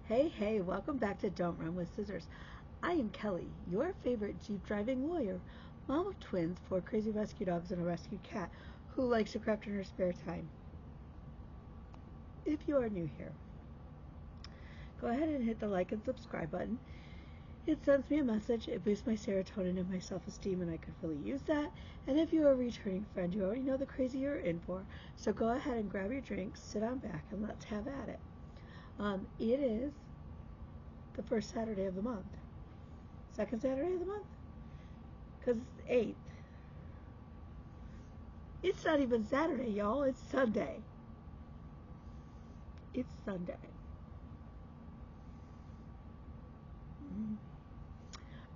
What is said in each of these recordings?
Hey, welcome back to Don't Run with Scissors. I am Kelly, your favorite Jeep driving lawyer, mom of twins, 4 crazy rescue dogs, and a rescue cat who likes to craft in her spare time. If you are new here, go ahead and hit the like and subscribe button. It sends me a message, it boosts my serotonin and my self esteem, and I could really use that. And if you're a returning friend, you already know the crazy you're in for. So go ahead and grab your drink, sit on back, and let's have at it. It is the first Saturday of the month. Second Saturday of the month? Because it's the 8th. It's not even Saturday, y'all. It's Sunday. It's Sunday.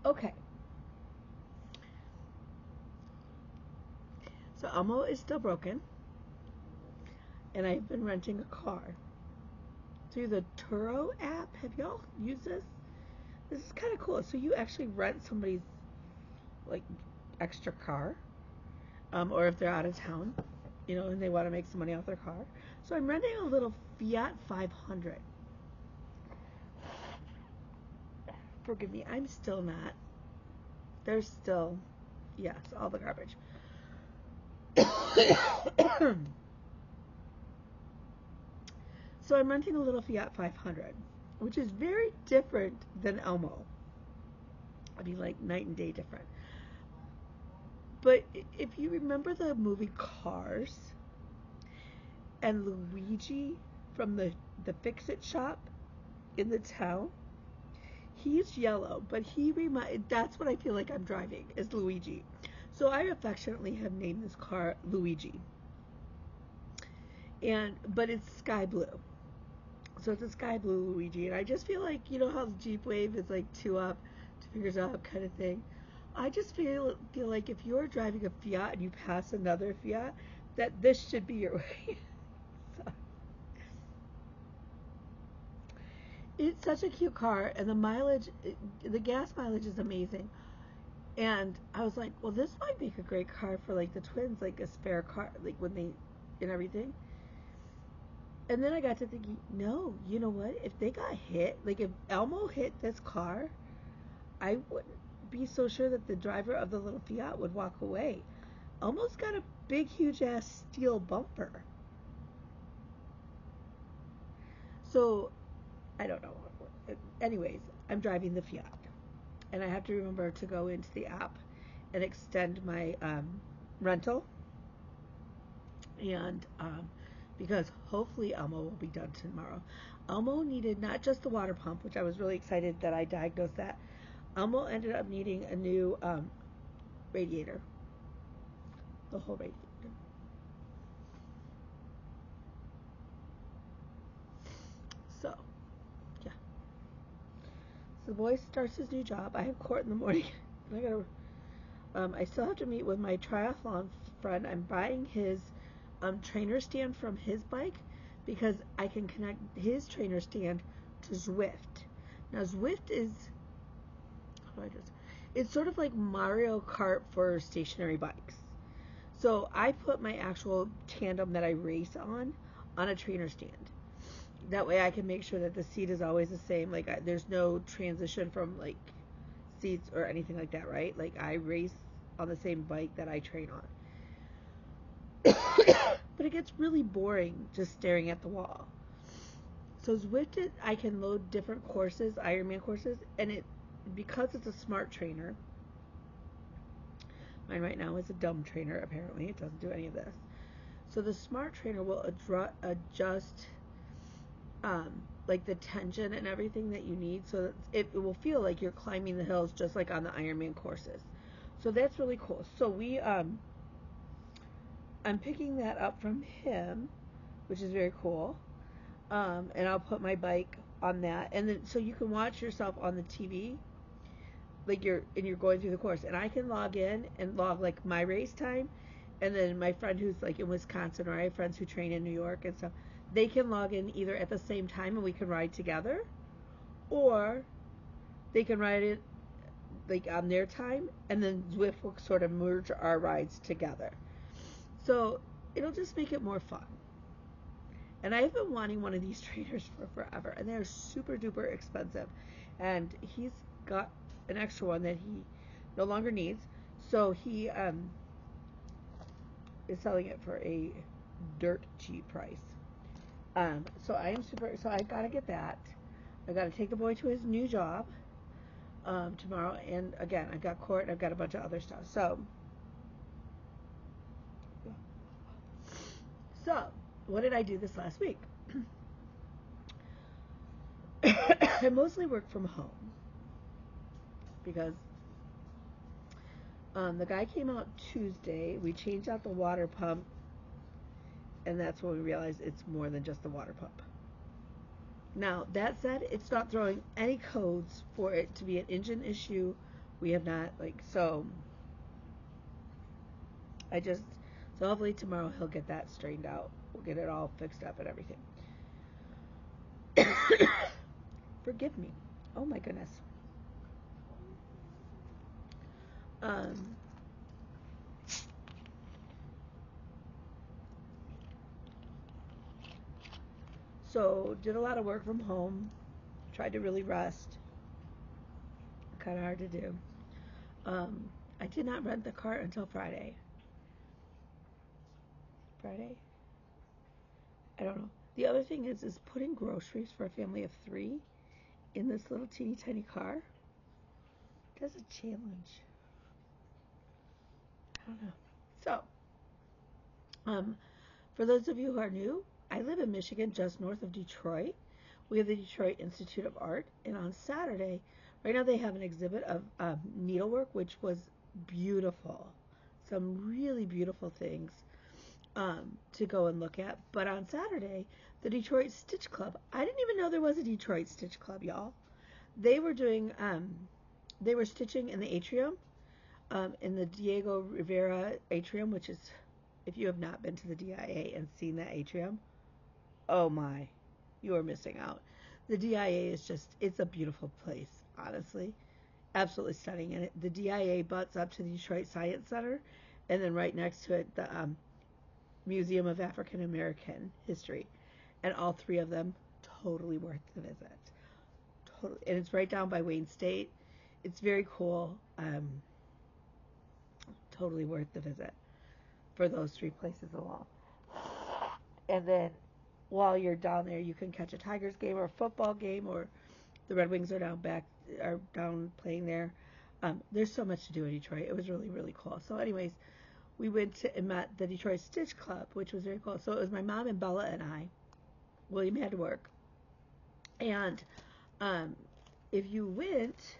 Okay. So Elmo is still broken. And I've been renting a car through the Turo app. Have y'all used this? This is kind of cool. So you actually rent somebody's like extra car, or if they're out of town, and they want to make some money off their car. So I'm renting a little Fiat 500. Forgive me, I'm still not. There's still, yes, all the garbage. So I'm renting a little Fiat 500, which is very different than Elmo. I mean, like night and day different. But if you remember the movie Cars and Luigi from the Fix-It shop in the town, he's yellow, but that's what I feel like I'm driving, is Luigi. So I affectionately have named this car Luigi. But it's sky blue. So it's a sky blue Luigi, and I just feel like, how the Jeep Wave is like 2 up, 2 fingers up kind of thing. I just feel like if you're driving a Fiat and you pass another Fiat, that this should be your way. So, it's such a cute car, and the gas mileage is amazing. And I was like, well, this might make a great car for like the twins, like a spare car, like when they and everything. And then I got to thinking, no, you know what? If they got hit, like if Elmo hit this car, I wouldn't be so sure that the driver of the little Fiat would walk away. Elmo's got a big, huge ass steel bumper. So, I don't know. Anyways, I'm driving the Fiat. And I have to remember to go into the app and extend my rental. And because hopefully Elmo will be done tomorrow. Elmo needed not just the water pump, which I was really excited that I diagnosed that. Elmo ended up needing a new radiator, the whole radiator. So, yeah. So the boy starts his new job. I have court in the morning. I still have to meet with my triathlon friend. I'm buying his trainer stand from his bike because I can connect his trainer stand to Zwift. Now Zwift is, it's sort of like Mario Kart for stationary bikes. So I put my actual tandem that I race on a trainer stand. That way I can make sure that the seat is always the same. Like there's no transition from like seats or anything like that, right? Like I race on the same bike that I train on. But it gets really boring just staring at the wall. So Zwift, I can load different courses, Ironman courses, and because it's a smart trainer. Mine right now is a dumb trainer. Apparently, it doesn't do any of this. So the smart trainer will adjust, like the tension and everything that you need, so that it will feel like you're climbing the hills just like on the Ironman courses. So that's really cool. So I'm picking that up from him, which is very cool. And I'll put my bike on that, and then so you can watch yourself on the TV, like you're going through the course, and I can log in and log like my race time, and then my friend who's like in Wisconsin, or I have friends who train in New York and stuff, they can log in either at the same time and we can ride together, or they can ride it like on their time, and then Zwift will sort of merge our rides together. So it'll just make it more fun. And I've been wanting one of these trainers for forever, and they're super duper expensive. And he's got an extra one that he no longer needs, so he is selling it for a dirt cheap price. So I am super. So I gotta get that. I gotta take the boy to his new job tomorrow, and again I've got court. And I've got a bunch of other stuff. So what did I do this last week? I mostly work from home because the guy came out Tuesday. We changed out the water pump, and that's when we realized it's more than just the water pump. Now, that said, it's not throwing any codes for it to be an engine issue. We have not, so so hopefully tomorrow he'll get that straightened out. We'll get it all fixed up and everything. Forgive me. Oh my goodness. So did a lot of work from home. Tried to really rest. Kind of hard to do. I did not rent the car until Friday. Friday? I don't know. The other thing is putting groceries for a family of 3 in this little teeny tiny car. That's a challenge. I don't know. So, for those of you who are new, I live in Michigan, just north of Detroit. We have the Detroit Institute of Art, and on Saturday, right now they have an exhibit of needlework, which was beautiful. Some really beautiful things to go and look at. But on Saturday, the Detroit Stitch Club. I didn't even know there was a Detroit Stitch Club, y'all. They were doing, they were stitching in the atrium, in the Diego Rivera atrium, which is, if you have not been to the DIA and seen that atrium, oh my, you are missing out. The DIA is just, it's a beautiful place, honestly. Absolutely stunning. And the DIA butts up to the Detroit Science Center, and then right next to it, the Museum of African American History. And all 3 of them, totally worth the visit. Totally. And it's right down by Wayne State. It's very cool. Totally worth the visit for those 3 places alone. And then while you're down there, you can catch a Tigers game or a football game, or the Red Wings are down playing there. There's so much to do in Detroit. It was really, really cool. So anyways, we went to and met the Detroit Stitch Club, which was very cool. So it was my mom and Bella and I. William had to work. And if you went,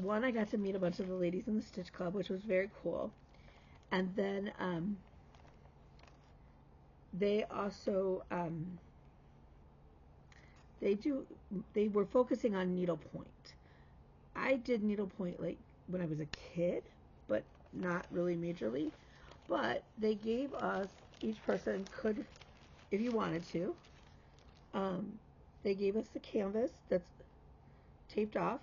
one, I got to meet a bunch of the ladies in the Stitch Club, which was very cool. And then they also they were focusing on needlepoint. I did needlepoint like when I was a kid, but not really majorly. But they gave us, each person could, if you wanted to, they gave us the canvas that's taped off.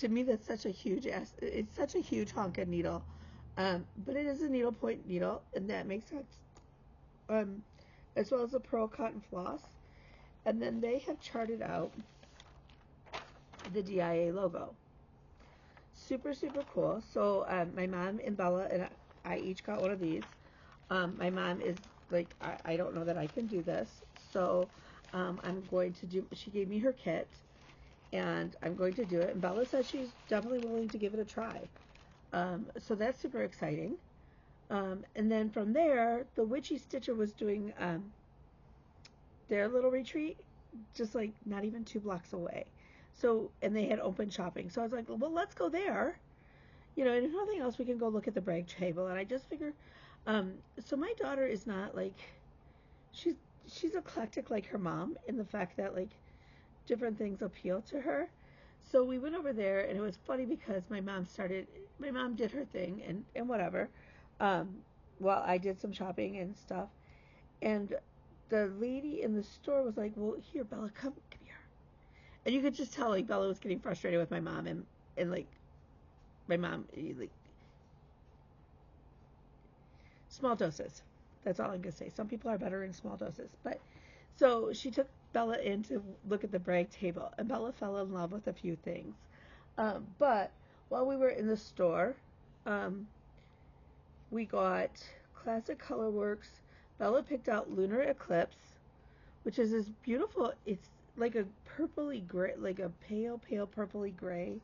To me, that's such a huge it's such a huge hunk of needle, but it is a needlepoint needle, and that makes sense. As well as a pearl cotton floss, and then they have charted out the DIA logo. Super, super cool. So my mom and Bella and I each got one of these. My mom is like, I don't know that I can do this, so I'm going to do, she gave me her kit, and I'm going to do it, and Bella says she's definitely willing to give it a try. So that's super exciting. And then from there, the Witchy Stitcher was doing their little retreat, just like not even 2 blocks away. So, and they had open shopping. So I was like, well, let's go there. You know, and if nothing else, we can go look at the brag table. And I just figure, so my daughter is not like, she's eclectic like her mom in the fact that like different things appeal to her. So we went over there, and it was funny because my mom did her thing and whatever. Well, I did some shopping and stuff, and the lady in the store was like, well, here, Bella, come here. And you could just tell, like, Bella was getting frustrated with my mom, and like, my mom, like, small doses. That's all I'm going to say. Some people are better in small doses. But so she took Bella in to look at the brag table, and Bella fell in love with a few things. But while we were in the store, we got Classic Colorworks. Bella picked out Lunar Eclipse, which is this beautiful, it's like a purpley gray, like a pale purpley gray.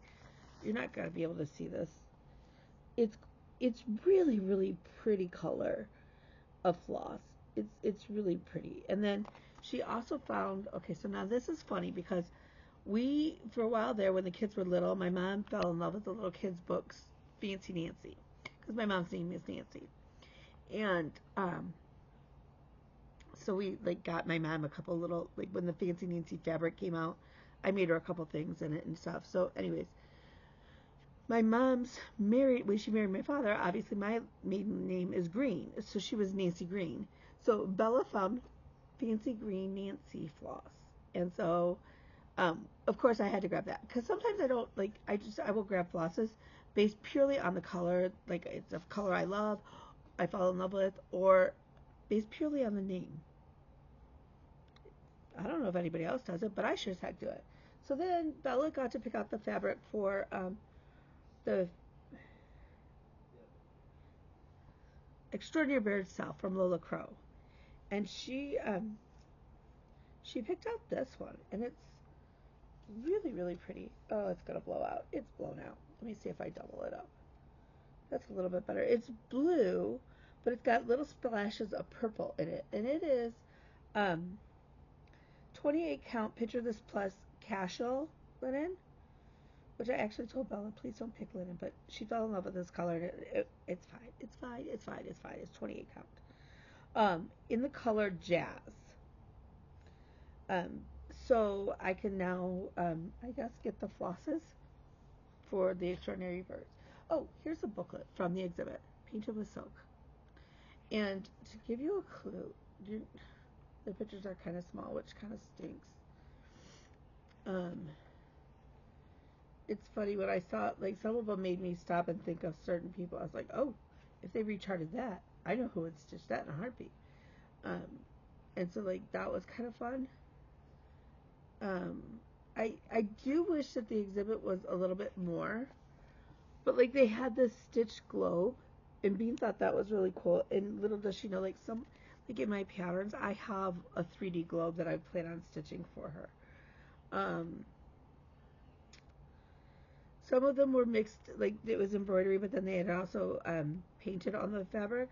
You're not going to be able to see this. It's really pretty color of floss. It's really pretty. And then she also found, okay, so now this is funny because we, for a while there when the kids were little, my mom fell in love with the little kids' books, Fancy Nancy, because my mom's name is Nancy. And so we like got my mom a couple little, like when the Fancy Nancy fabric came out, I made her a couple things in it and stuff. So anyways, my mom's married, when she married my father, obviously my maiden name is Green, so she was Nancy Green. So Bella found Fancy Green Nancy floss. And so, of course I had to grab that. Because sometimes I don't, like, I will grab flosses based purely on the color, like it's a color I love, I fall in love with, or based purely on the name. I don't know if anybody else does it, but I sure as heck do it. So then Bella got to pick out the fabric for the Extraordinary Bird Self from Lola Crow, and she picked out this one, and it's really pretty. Oh, it's gonna blow out. It's blown out. Let me see if I double it up. That's a little bit better. It's blue, but it's got little splashes of purple in it, and it is 28 count Picture This Plus casual linen, which I actually told Bella, please don't pick linen, but she fell in love with this color, and it's fine. It's fine. It's 28 count. In the color Jazz. So I can now, I guess, get the flosses for the Extraordinary Birds. Oh, here's a booklet from the exhibit, painted with silk. And to give you a clue, the pictures are kind of small, which kind of stinks. It's funny when I saw, like, some of them made me stop and think of certain people. I was like, oh, if they recharted that, I know who would stitch that in a heartbeat. And so, like, that was kind of fun. I do wish that the exhibit was a little bit more, but, like, they had this stitched globe, and Bean thought that was really cool. And little does she know, like, in my patterns, I have a 3D globe that I plan on stitching for her. Some of them were mixed, like it was embroidery, but then they had also painted on the fabric.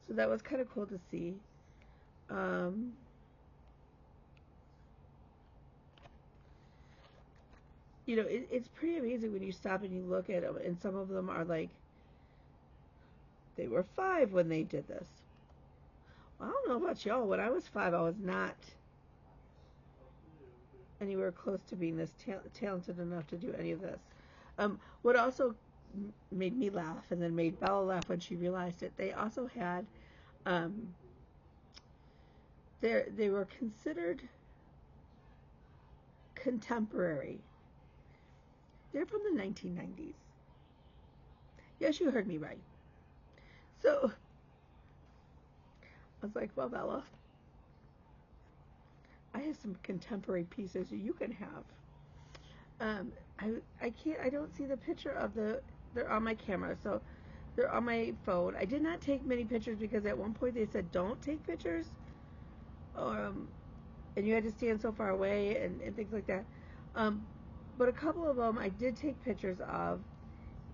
So that was kind of cool to see. You know, it's pretty amazing when you stop and you look at them, and some of them are like, they were 5 when they did this. Well, I don't know about y'all. When I was 5, I was not anywhere close to being this talented enough to do any of this. What also made me laugh and then made Bella laugh when she realized it, they also had, they were considered contemporary. They're from the 1990s. Yes, you heard me right. So I was like, well, Bella, I have some contemporary pieces you can have. I don't see the picture of they're on my camera, so they're on my phone. I did not take many pictures because at one point they said don't take pictures, and you had to stand so far away and things like that. But a couple of them I did take pictures of,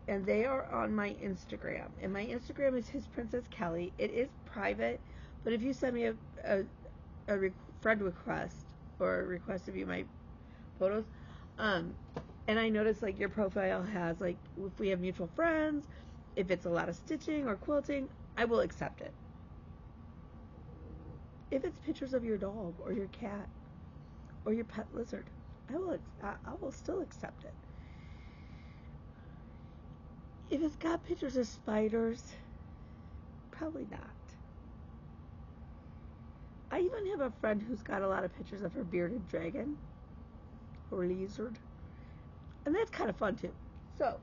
and they are on my Instagram. And my Instagram is His Princess Kelly. It is private, but if you send me a friend request or a request to view my photos, and I notice like your profile has like if we have mutual friends, if it's a lot of stitching or quilting, I will accept it. If it's pictures of your dog or your cat or your pet lizard, I will still accept it. If it's got pictures of spiders, probably not. I even have a friend who's got a lot of pictures of her bearded dragon or lizard, and that's kind of fun too. So,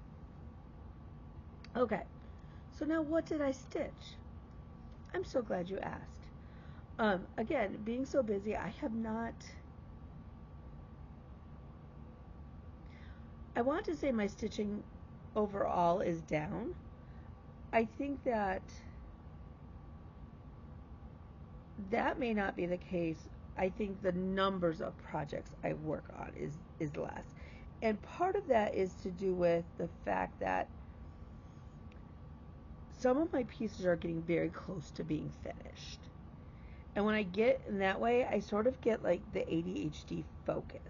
okay. So now what did I stitch? I'm so glad you asked. Again, being so busy, I have not. I want to say my stitching overall is down. I think that that may not be the case. I think the numbers of projects I work on is less. And part of that is to do with the fact that some of my pieces are getting very close to being finished. And when I get in that way, I sort of get like the ADHD focus.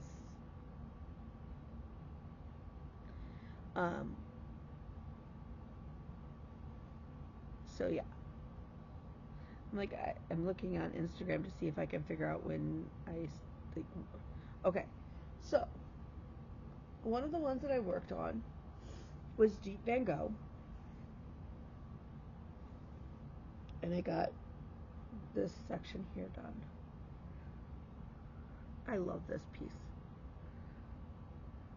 Um, so yeah. I'm looking on Instagram to see if I can figure out when I like. Okay, so one of the ones that I worked on was Deep Van Gogh, and I got this section here done. I love this piece.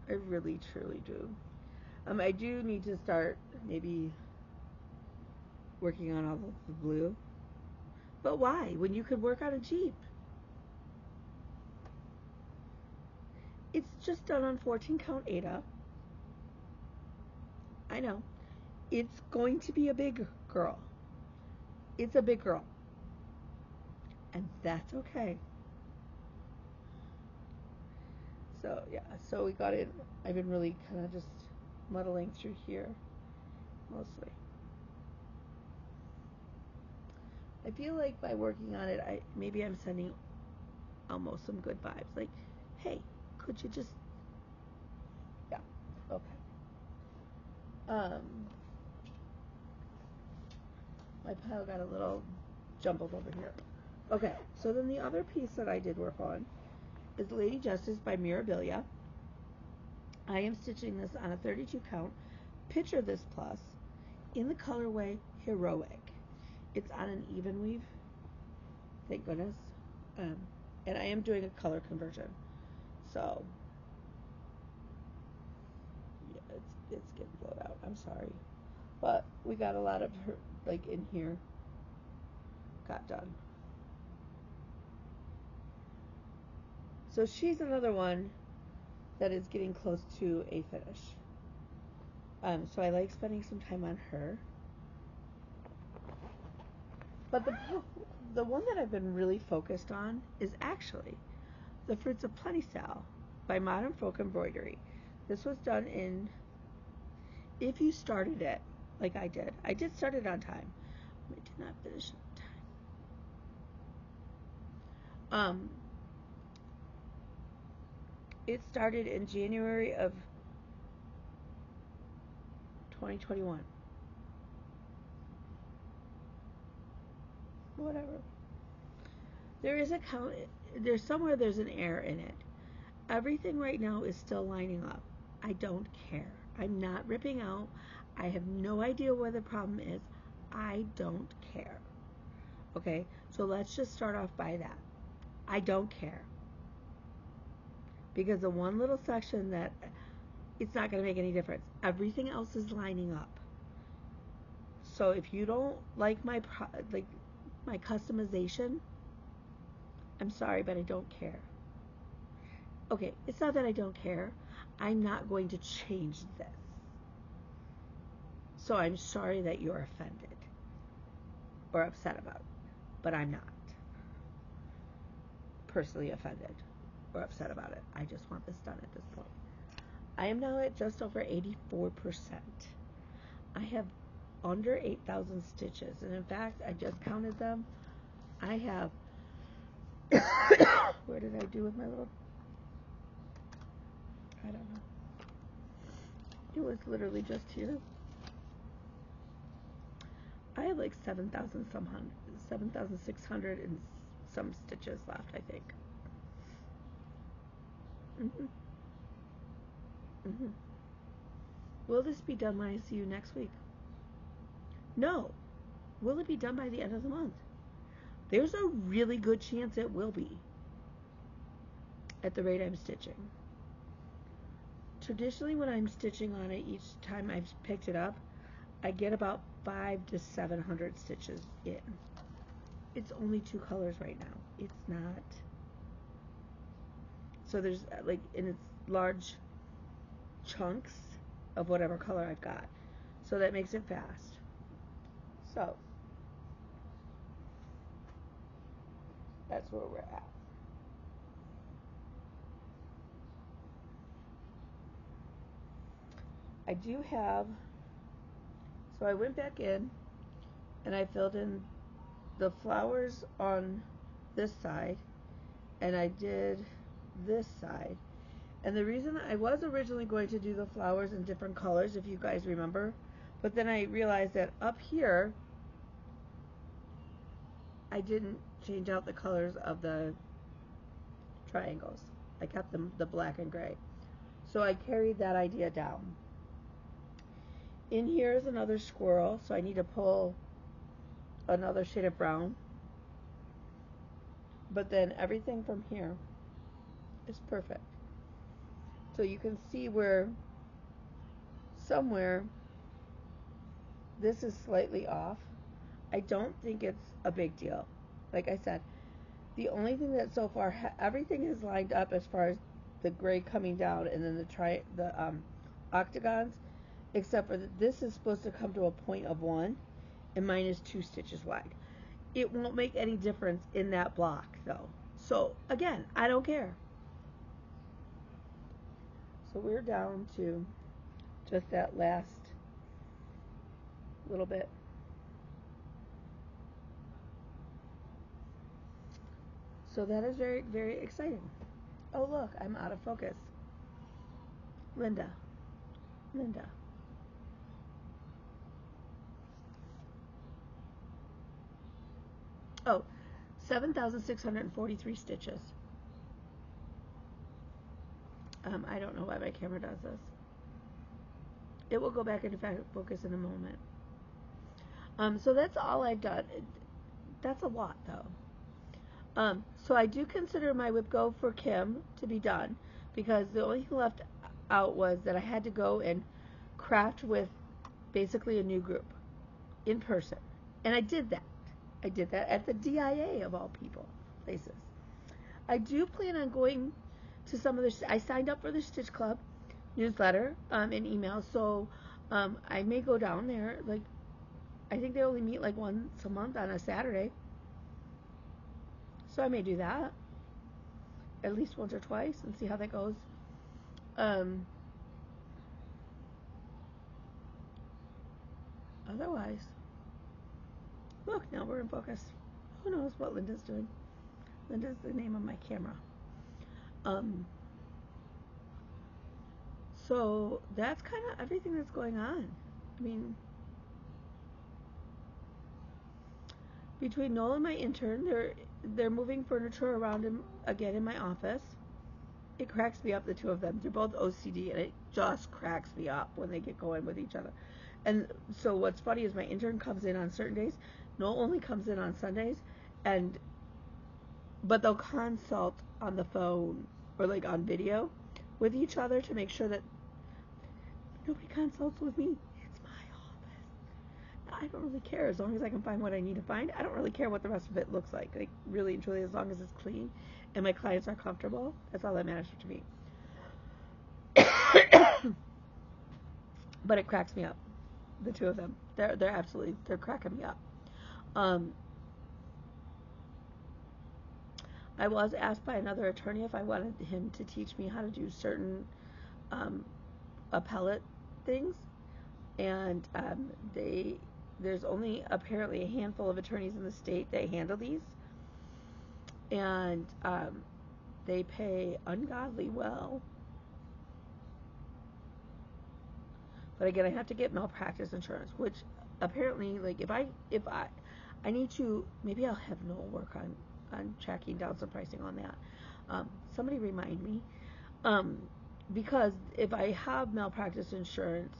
I really, truly do. I do need to start maybe working on all of the blue. But why? When you could work on a Jeep. It's just done on 14 count Ada. I know. It's going to be a big girl. It's a big girl. And that's okay. So, yeah. So we got it. I've been really kind of just muddling through here. Mostly. I feel like by working on it, maybe I'm sending almost some good vibes. Like, hey, could you just... Yeah. Okay. My pile got a little jumbled over here. Okay, so then the other piece that I did work on is Lady Justice by Mirabilia. I am stitching this on a 32 count. Picture this plus in the colorway Heroic. It's on an even weave. Thank goodness. And I am doing a color conversion. So, yeah, it's getting blowed out. I'm sorry. But we got a lot of her, like, in here, got done. So she's another one that is getting close to a finish. So I like spending some time on her. But the one that I've been really focused on is actually the Fruits of Plenty Style by Modern Folk Embroidery. This was done in, if you started it, like I did start it on time. I did not finish on time. It started in January of 2021. Whatever. There is a count. There's somewhere there's an error in it. Everything right now is still lining up. I don't care. I'm not ripping out. I have no idea where the problem is. I don't care. Okay, so let's just start off by that. I don't care. Because the one little section that it's not going to make any difference. Everything else is lining up. So if you don't like my customization, I'm sorry, but I don't care. Okay, it's not that I don't care. I'm not going to change this. So I'm sorry that you're offended or upset about it, but I'm not personally offended or upset about it. I just want this done at this point. I am now at just over 84%. I have under 8,000 stitches, and in fact, I just counted them. I have, where did I do with my little, I don't know. It was literally just here. I have like 7,600 and some stitches left, I think. Will this be done when I see you next week? No. Will it be done by the end of the month? There's a really good chance it will be at the rate I'm stitching. Traditionally, when I'm stitching on it, each time I've picked it up, I get about 500 to 700 stitches in. it's only 2 colors right now. It's not. So there's like, and it's large chunks of whatever color I've got. So that makes it fast. So that's where we're at. I do have, so I went back in and I filled in the flowers on this side, and I did this side. And the reason I was originally going to do the flowers in different colors, if you guys remember, but then I realized that up here I didn't change out the colors of the triangles. I kept them the black and gray. So I carried that idea down. In here is another squirrel, so I need to pull another shade of brown. But then everything from here is perfect. So you can see where somewhere this is slightly off. I don't think it's a big deal. Like I said, the only thing that so far, everything is lined up as far as the gray coming down, and then the octagons, except for this is supposed to come to a point of 1, and mine is 2 stitches wide. It won't make any difference in that block though. So again, I don't care. So we're down to just that last little bit. So that is very, very exciting. Oh look, I'm out of focus. Linda. Oh, 7,643 stitches. I don't know why my camera does this. It will go back into focus in a moment. So that's all I've done. That's a lot though. So I do consider my whip go for Kim to be done, because the only thing left out was that I had to go and craft with basically a new group in person. And I did that. I did that at the DIA of all places. I do plan on going to some of the, I signed up for the Stitch Club newsletter and email, so I may go down there. Like, I think they only meet like once a month on a Saturday. So I may do that at least once or twice and see how that goes. Otherwise, look, now we're in focus. Who knows what Linda's doing? Linda's the name of my camera. So that's kind of everything that's going on. I mean, between Noel and my intern, they're moving furniture around again in my office. It cracks me up, the two of them. They're both OCD, and it just cracks me up when they get going with each other. And so what's funny is my intern comes in on certain days. Noel only comes in on Sundays, but they'll consult on the phone or like on video with each other to make sure that nobody consults with me. It's my office. I don't really care as long as I can find what I need to find. I don't really care what the rest of it looks like. Like, really and truly, as long as it's clean and my clients are comfortable, that's all that matters to me. But it cracks me up, the two of them. They're cracking me up. I was asked by another attorney if I wanted him to teach me how to do certain appellate things, and there's only apparently a handful of attorneys in the state that handle these, and they pay ungodly well. But again, I have to get malpractice insurance, which apparently, like, if I need to, maybe I'll have Noel work on tracking down some pricing on that. Somebody remind me, because if I have malpractice insurance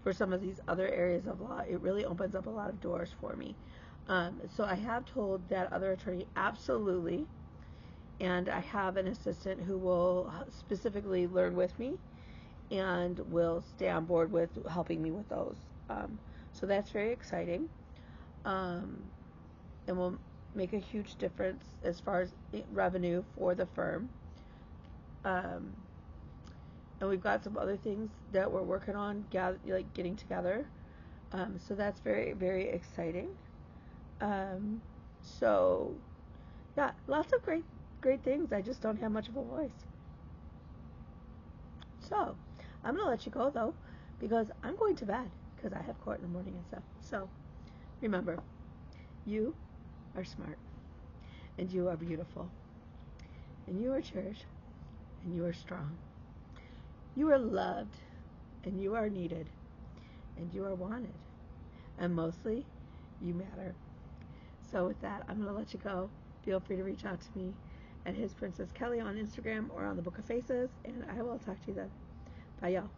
for some of these other areas of law, it really opens up a lot of doors for me. So I have told that other attorney absolutely, and I have an assistant who will specifically learn with me and will stay on board with helping me with those. So that's very exciting. And make a huge difference as far as revenue for the firm. Um, and we've got some other things that we're working on, getting together. So that's very, very exciting. So yeah, lots of great things. I just don't have much of a voice. So I'm gonna let you go though, because I'm going to bed because I have court in the morning and stuff. So remember, you are smart, and you are beautiful, and you are cherished, and you are strong. You are loved, and you are needed, and you are wanted, and mostly, you matter. So with that, I'm going to let you go. Feel free to reach out to me at His Princess Kelly on Instagram or on the Book of Faces, and I will talk to you then. Bye, y'all.